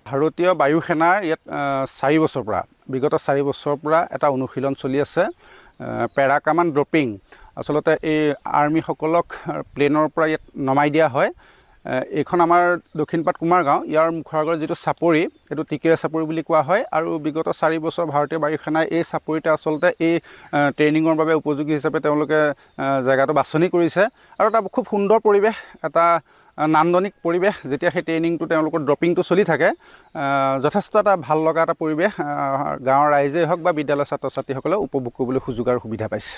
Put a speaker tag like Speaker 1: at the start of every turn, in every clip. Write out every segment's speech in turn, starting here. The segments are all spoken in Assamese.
Speaker 1: ভাৰতীয় বায়ু সেনাৰ ইয়াত 4 বছৰৰ পৰা বিগত 4 বছৰৰ পৰা এটা অনুশীলন চলি আছে পেৰা কামান ড্ৰপিং। আচলতে এই আৰ্মিসকলক প্লেনৰ পৰা ইয়াত নমাই দিয়া হয়। এইখন আমাৰ দক্ষিণপাট কুমাৰগাঁও, ইয়াৰ মুখৰ আগৰ যিটো চাপৰি এইটো টিকেৰা চাপৰি বুলি কোৱা হয়। আৰু বিগত 4 বছৰ ভাৰতীয় বায়ু সেনাই এই চাপৰিতে আচলতে এই ট্ৰেইনিঙৰ বাবে উপযোগী হিচাপে তেওঁলোকে জেগাটো বাছনি কৰিছে। আৰু এটা খুব সুন্দৰ পৰিৱেশ, এটা নান্দনিক পৰিৱেশ। যেতিয়া সেই ট্ৰেইনিংটো তেওঁলোকৰ ড্ৰপিংটো চলি থাকে, যথেষ্ট এটা ভাল লগা এটা পৰিৱেশ গাঁৱৰ ৰাইজেই হওক বা বিদ্যালয়ৰ ছাত্ৰ ছাত্ৰীসকলে উপভোগ কৰিবলৈ সুযোগ আৰু সুবিধা পাইছে।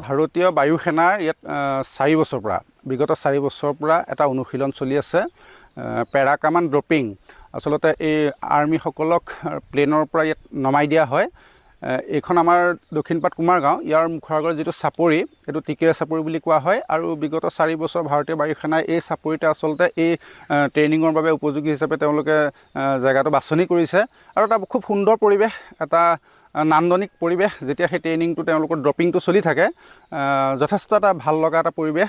Speaker 1: ভাৰতীয় বায়ু সেনাৰ ইয়াত 4 বছৰৰ পৰা বিগত 4 বছৰৰ পৰা এটা অনুশীলন চলি আছে পেৰা কামান ড্ৰপিং। আচলতে এই আৰ্মিসকলক প্লেনৰ পৰা ইয়াত নমাই দিয়া হয়। এইখন আমাৰ দক্ষিণপাট কুমাৰগাঁও, ইয়াৰ মুখৰ আগৰ যিটো চাপৰি এইটো টিকেৰা চাপৰি বুলি কোৱা হয়। আৰু বিগত 4 বছৰ ভাৰতীয় বায়ু সেনাই এই চাপৰিতে আচলতে এই ট্ৰেইনিঙৰ বাবে উপযোগী হিচাপে তেওঁলোকে জেগাটো বাছনি কৰিছে। আৰু এটা খুব সুন্দৰ পৰিৱেশ, এটা নান্দনিক পৰিৱেশ। যেতিয়া সেই ট্ৰেইনিংটো তেওঁলোকৰ ড্ৰপিংটো চলি থাকে, যথেষ্ট এটা ভাল লগা এটা পৰিৱেশ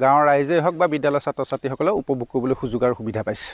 Speaker 1: গাঁৱৰ ৰাইজেই হওক বা বিদ্যালয়ৰ ছাত্ৰ ছাত্ৰীসকলে উপভোগ কৰিবলৈ সুযোগ আৰু সুবিধা পাইছে।